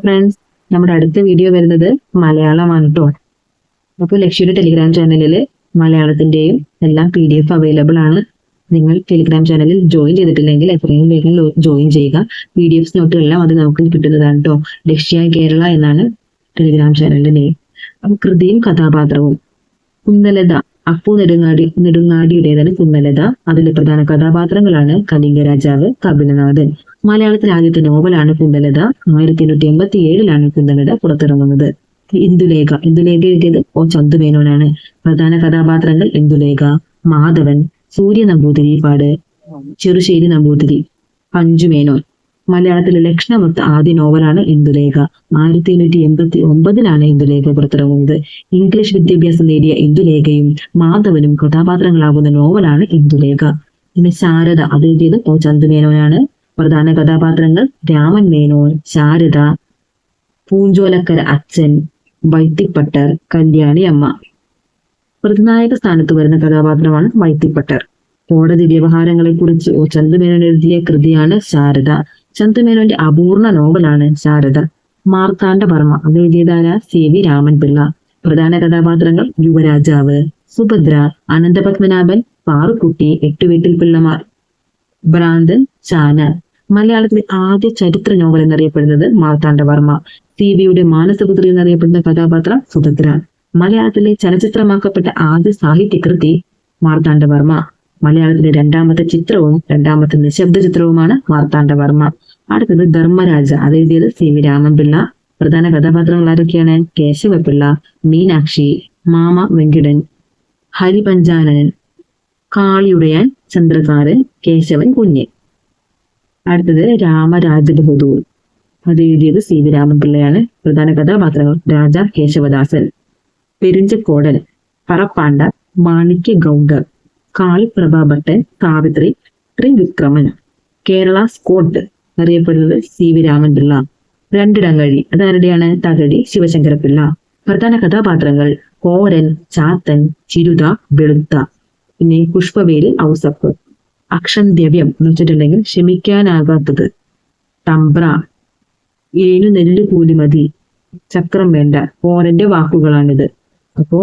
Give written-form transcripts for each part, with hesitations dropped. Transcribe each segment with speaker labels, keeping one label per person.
Speaker 1: Friends, നമ്മുടെ അടുത്ത video വരുന്നത് മലയാളമാണ് കേട്ടോ. അപ്പോൾ ലക്ഷ്യയുടെ ടെലിഗ്രാം ചാനലിൽ മലയാളത്തിന്റെയും എല്ലാം PDF അവൈലബിൾ ആണ്. നിങ്ങൾ ടെലിഗ്രാം ചാനലിൽ ജോയിൻ ചെയ്തിട്ടില്ലെങ്കിൽ എത്രയും വേഗം ജോയിൻ ചെയ്യുക. PDFs നോട്ടുകളെല്ലാം അത് നമുക്ക് കിട്ടുന്നതാണ് കേട്ടോ. ലക്ഷ്യ കേരള എന്നാണ് ടെലിഗ്രാം ചാനലിന്റെ നെയിം. അപ്പോൾ കൃതിയും കഥാപാത്രവും കുന്നലത, അപ്പു നെടുങ്ങാടിയുടേതാണ് കുന്നലത. അതിലെ പ്രധാന കഥാപാത്രങ്ങളാണ് കലിംഗ രാജാവ്, കപിലനാഥൻ. മലയാളത്തിലെ ആദ്യത്തെ നോവലാണ് കുന്തലത. 1887 കുന്തലത പുറത്തിറങ്ങുന്നത്. ഇന്ദുലേഖ എഴുതിയത് ചന്തുമേനോനാണ്. പ്രധാന കഥാപാത്രങ്ങൾ ഇന്ദുലേഖ, മാധവൻ, സൂര്യ നമ്പൂതിരിപ്പാട്, ചെറുശ്ശേരി നമ്പൂതിരി, പഞ്ചുമേനോൻ. മലയാളത്തിലെ ലക്ഷണമൊത്ത ആദ്യ നോവലാണ് ഇന്ദുലേഖ. 1889 ഇന്ദുലേഖ പുറത്തിറങ്ങുന്നത്. ഇംഗ്ലീഷ് വിദ്യാഭ്യാസം നേടിയ ഇന്ദുലേഖയും മാധവനും കഥാപാത്രങ്ങളാകുന്ന നോവലാണ് ഇന്ദുലേഖ. പിന്നെ ശാരദ, അത് എഴുതിയത് ചന്തുമേനോനാണ്. പ്രധാന കഥാപാത്രങ്ങൾ രാമൻ മേനോൻ, ശാരദ, പൂഞ്ചോലക്കര അച്ഛൻ, വൈത്തിപ്പട്ടർ, കല്യാണി അമ്മ. പ്രതിനായക സ്ഥാനത്ത് വരുന്ന കഥാപാത്രമാണ് വൈത്തിപ്പട്ടർ. കോടതി വ്യവഹാരങ്ങളെ കുറിച്ച് ചന്തുമേനോൻ എഴുതിയ കൃതിയാണ് ശാരദ. ചന്തുമേനോന്റെ അപൂർണ നോവലാണ് ശാരദ. മാർത്താണ്ഡവർമ്മ, അത് എഴുതിയതാര CV രാമൻപിള്ള. പ്രധാന കഥാപാത്രങ്ങൾ യുവരാജാവ്, സുഭദ്ര, അനന്തപത്മനാഭൻ, പാറുക്കുട്ടി, എട്ടുവീട്ടിൽ പിള്ളമാർ, ഭ്രാന്തൻ, ചാന. മലയാളത്തിലെ ആദ്യ ചരിത്ര നോവൽ എന്നറിയപ്പെടുന്നത് മാർത്താണ്ഡവർമ്മ. CVയുടെ മാനസപുത്രി എന്നറിയപ്പെടുന്ന കഥാപാത്രം സുഭദ്ര. മലയാളത്തിലെ ചലച്ചിത്രമാക്കപ്പെട്ട ആദ്യ സാഹിത്യകൃതി മാർത്താണ്ഡവർമ്മ. മലയാളത്തിലെ രണ്ടാമത്തെ ചിത്രവും രണ്ടാമത്തെ നിശബ്ദ ചിത്രവുമാണ് മാർത്താണ്ഡവർമ്മ. അടുത്തത് ധർമ്മരാജ, അത് എഴുതിയത് CV രാമൻപിള്ള. പ്രധാന കഥാപാത്രങ്ങൾ ആരൊക്കെയാണ്? കേശവപിള്ള, മീനാക്ഷി, മാമ വെങ്കിടൻ, ഹരിപഞ്ചാനനൻ, കാളിയുടയാൻ, ചന്ദ്രകാരൻ, കേശവൻ കുഞ്ഞ്. അടുത്തത് രാമരാജബഹദൂർ, അത് എഴുതിയത് CV രാമൻപിള്ളയാണ്. പ്രധാന കഥാപാത്രങ്ങൾ രാജ കേശവദാസൻ, പെരിഞ്ചക്കോടൻ, പറപ്പാണ്ട, മാണിക്യ ഗൗഡർ, കാളിപ്രഭാഭട്ടൻ, സാവിത്രി, ത്രിവിക്രമൻ. കേരള സ്കോട്ട് അറിയപ്പെടുന്നത് CV രാമൻപിള്ള. രണ്ടിടങ്ങഴി, അതാരുടെയാണ്? തകഴി ശിവശങ്കരപിള്ള. പ്രധാന കഥാപാത്രങ്ങൾ കോരൻ, ചാത്തൻ, ചിരുത, വെളുത്ത. പിന്നെ പുഷ്പവേലി ഔസഫ്. അക്ഷന്ത്യവ്യം എന്ന് വെച്ചിട്ടുണ്ടെങ്കിൽ ക്ഷമിക്കാനാകാത്തത്. തമ്പ്ര, ഏനു നെല്ല് കൂലിമതി, ചക്രം വേണ്ട. കോരന്റെ വാക്കുകളാണിത്. അപ്പോൾ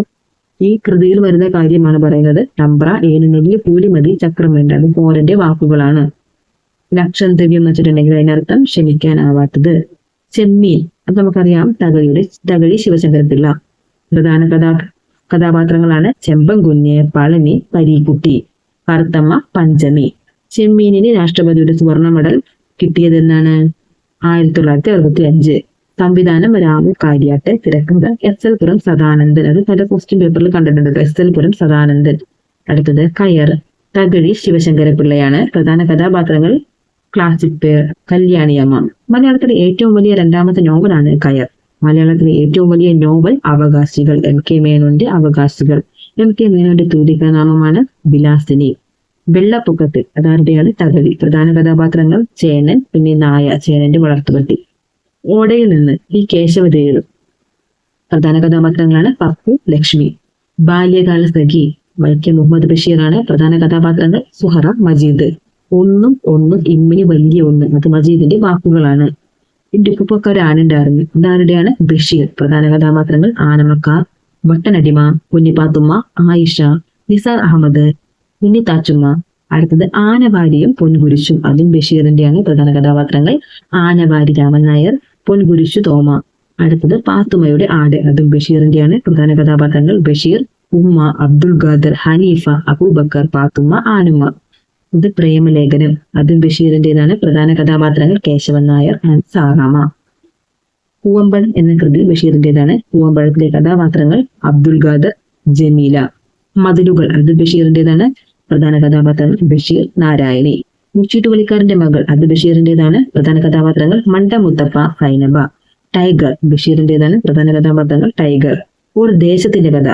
Speaker 1: ഈ കൃതിയിൽ വരുന്ന കാര്യമാണ് പറയുന്നത്. തമ്പ്ര, ഏനു നെല്ല് കൂലിമതി, ചക്രം വേണ്ട. അത് കോരന്റെ വാക്കുകളാണ്. അക്ഷന്തവ്യം എന്ന് വെച്ചിട്ടുണ്ടെങ്കിൽ അതിനർത്ഥം ക്ഷമിക്കാനാവാത്തത്. ചെമ്മീൻ, അത് നമുക്കറിയാം, തകഴി ശിവശങ്കരപിള്ള. പ്രധാന കഥാപാത്രങ്ങളാണ് ചെമ്പൻകുഞ്ഞ്, പളനി, പരീക്കുട്ടി, കറുത്തമ്മ, പഞ്ചമി. ചെമ്മീനിന് രാഷ്ട്രപതിയുടെ സുവർണ മെഡൽ കിട്ടിയതെന്നാണ്? 1965. സംവിധാനം രാമു കാര്യാട്ട്. തിരക്കഥ SL പുരം സദാനന്ദൻ. അത് പല ക്വസ്റ്റ്യൻ പേപ്പറിൽ കണ്ടിട്ടുണ്ട്. SL പുരം സദാനന്ദൻ. അടുത്തത് കയർ, തകഴി ശിവശങ്കരപിള്ളയാണ്. പ്രധാന കഥാപാത്രങ്ങൾ ക്ലാസിക് പേർ കല്യാണിയമ്മ. മലയാളത്തിലെ ഏറ്റവും വലിയ രണ്ടാമത്തെ നോവലാണ് കയർ. മലയാളത്തിലെ ഏറ്റവും വലിയ നോവൽ അവകാശികൾ, MK മേനോന്റെ അവകാശികൾ. MK മേനോന്റെ തൂലികാനാമമാണ് വിലാസിനി. വെള്ളപ്പൊക്കത്തിൽ, അതാരുടെയാണ്? തകഴി. പ്രധാന കഥാപാത്രങ്ങൾ ചേനൻ, പിന്നെ നായ, ചേനന്റെ വളർത്തുപട്ടി. ഓടയിൽ നിന്ന് ഈ കേശവദേവ്. പ്രധാന കഥാപാത്രങ്ങളാണ് പപ്പു, ലക്ഷ്മി. ബാല്യകാല സഖി, വൈക്കം മുഹമ്മദ് ബഷീറാണ്. പ്രധാന കഥാപാത്രങ്ങൾ സുഹറ, മജീദ്. ഒന്നും ഒന്ന് ഇമ്മിനി വലിയ ഒന്ന്, അത് മജീദിന്റെ വാക്കുകളാണ്. ഇടുപ്പൊക്കെ ഒരു ആനുണ്ടായിരുന്നു. ഇതാരുടെയാണ്? ബഷീർ. പ്രധാന കഥാപാത്രങ്ങൾ ആനമക്കാർ, വട്ടനടിമ, കുഞ്ഞിപ്പാത്തുമ്മ, ആയിഷ, നിസാർ അഹമ്മദ്, കുഞ്ഞിത്താച്ചുമ്മ. അടുത്തത് ആനവാരിയും പൊൻകുരിശും, അതും ബഷീറിന്റെയാണ്. പ്രധാന കഥാപാത്രങ്ങൾ ആനവാരി രാമൻ നായർ, പൊൻകുരിശു തോമ. അടുത്തത് പാത്തുമ്മയുടെ ആട്, അതും ബഷീറിന്റെയാണ്. പ്രധാന കഥാപാത്രങ്ങൾ ബഷീർ, ഉമ്മ, അബ്ദുൽ ഖാദർ, ഹനീഫ, അബൂബക്കർ, പാത്തുമ്മ, ആനുമ്മ. ഇത് പ്രേമലേഖനം, അതും ബഷീറിന്റേതാണ്. പ്രധാന കഥാപാത്രങ്ങൾ കേശവൻ നായർ, സാറാമ. പൂവമ്പഴം എന്ന കൃതി ബഷീറിന്റേതാണ്. പൂവമ്പഴത്തിലെ കഥാപാത്രങ്ങൾ അബ്ദുൽ ഖാദർ, ജമീല. മതിലുകൾ, അത് ബഷീറിന്റേതാണ്. പ്രധാന കഥാപാത്രങ്ങൾ ബഷീർ, നാരായണി. മുച്ചീട്ടുകളിക്കാരന്റെ മകൾ, അത് ബഷീറിന്റേതാണ്. പ്രധാന കഥാപാത്രങ്ങൾ മണ്ട മുത്തപ്പ, സൈനബ. ടൈഗർ, ബഷീറിന്റേതാണ്. പ്രധാന കഥാപാത്രങ്ങൾ ടൈഗർ. ഒരു ദേശത്തിന്റെ കഥ,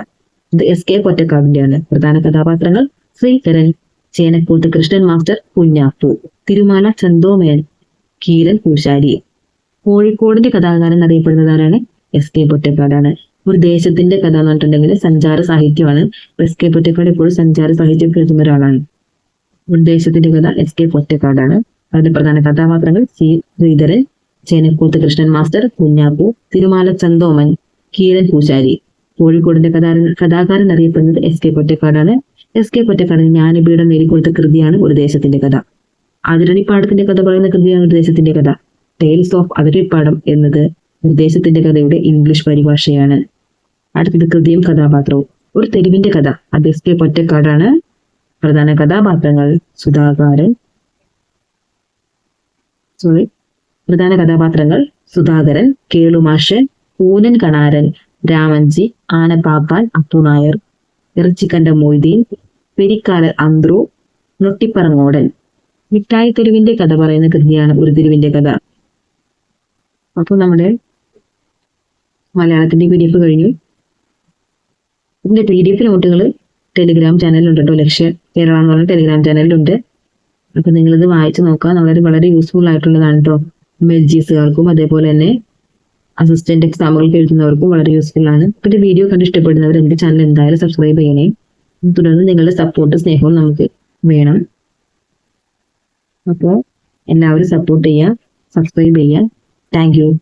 Speaker 1: ഇത് SK പൊറ്റക്കാടിന്റെയാണ്. പ്രധാന കഥാപാത്രങ്ങൾ ശ്രീധരൻ, ചേനക്കൂത്ത് കൃഷ്ണൻ മാസ്റ്റർ, കുഞ്ഞാപ്പു. തിരുമാല ചന്തോമേൻ, കീരൻ പൂശാരി. കോഴിക്കോടിന്റെ കഥാകാരൻ അറിയപ്പെടുന്നതാരാണ്? SK പൊറ്റക്കാടാണ്. ഒരു ദേശത്തിന്റെ കഥ എന്ന് പറഞ്ഞിട്ടുണ്ടെങ്കിൽ സഞ്ചാര സാഹിത്യമാണ്. SK പൊറ്റക്കാട് എപ്പോഴും സഞ്ചാര സാഹിത്യം എഴുതുന്ന ഒരാളാണ്. ഒരു ദേശത്തിന്റെ കഥ SK പൊറ്റക്കാടാണ്. അതിന്റെ പ്രധാന കഥാപാത്രങ്ങൾ ശ്രീധരൻ, ചേനക്കൂത്ത് കൃഷ്ണൻ മാസ്റ്റർ, കുഞ്ഞാപ്പു, തിരുമാല ചന്തോമൻ, കീരൻ പൂശാരി. കോഴിക്കോടിന്റെ കഥാകാരൻ അറിയപ്പെടുന്നത് എസ് കെ പൊറ്റക്കാടാണ്. എസ് കെ പൊറ്റക്കാടിന് ജ്ഞാനപീഠം നേടിക്കൊടുത്ത കൃതിയാണ് ഒരു ദേശത്തിന്റെ കഥ. അതിരണിപ്പാടത്തിന്റെ കഥ പറയുന്ന കൃതിയാണ് ഒരു ദേശത്തിന്റെ കഥ. ടേൽസ് ഓഫ് അതിരണിപ്പാടം എന്നത് ഒരു ദേശത്തിന്റെ കഥയുടെ ഇംഗ്ലീഷ് പരിഭാഷയാണ്. അടുത്തത് കൃതിയും കഥാപാത്രവും. ഒരു തെരുവിന്റെ കഥ, അത് എസ് കെ പൊറ്റക്കാടാണ്. പ്രധാന കഥാപാത്രങ്ങൾ സുധാകരൻ, കേളുമാഷ്, പൂനൻ കണാരൻ, രാമൻജി, ആനപ്പാപ്പാൻ, അപ്പുനായർ, ഇറച്ചിക്കണ്ട മൊയ്തീൻ, പെരിക്കാലർ അന്ത്രു, നൊട്ടിപ്പറങ്ങോടൻ. മിഠായി തെരുവിന്റെ കഥ പറയുന്ന കൃതിയാണ് ഒരു തെരുവിന്റെ കഥ. അപ്പോൾ നമ്മുടെ മലയാളത്തിന്റെ PDF കഴിഞ്ഞു. ഇതിന്റെ PDF നോട്ടുകൾ ടെലിഗ്രാം ചാനലിലുണ്ട് കേട്ടോ. ലക്ഷ്യ കേരള എന്ന് പറഞ്ഞ ടെലിഗ്രാം ചാനലിലുണ്ട്. അപ്പൊ നിങ്ങളിത് വായിച്ചു നോക്കുക. വളരെ യൂസ്ഫുൾ ആയിട്ടുള്ളതാണ് കേട്ടോ. മെൽജീസുകാർക്കും അതേപോലെ തന്നെ അസിസ്റ്റന്റ് എക്സാമുകൾക്ക് എഴുതുന്നവർക്കും വളരെ യൂസ്ഫുൾ ആണ്. പിന്നെ വീഡിയോ കണ്ട് ഇഷ്ടപ്പെടുന്നവർ എന്റെ ചാനൽ എന്തായാലും സബ്സ്ക്രൈബ് ചെയ്യണേ. തുടർന്ന് നിങ്ങളുടെ സപ്പോർട്ട് സ്നേഹവും നമുക്ക് വേണം. അപ്പോൾ എല്ലാവരും സപ്പോർട്ട് ചെയ്യുക, സബ്സ്ക്രൈബ് ചെയ്യുക. Thank you.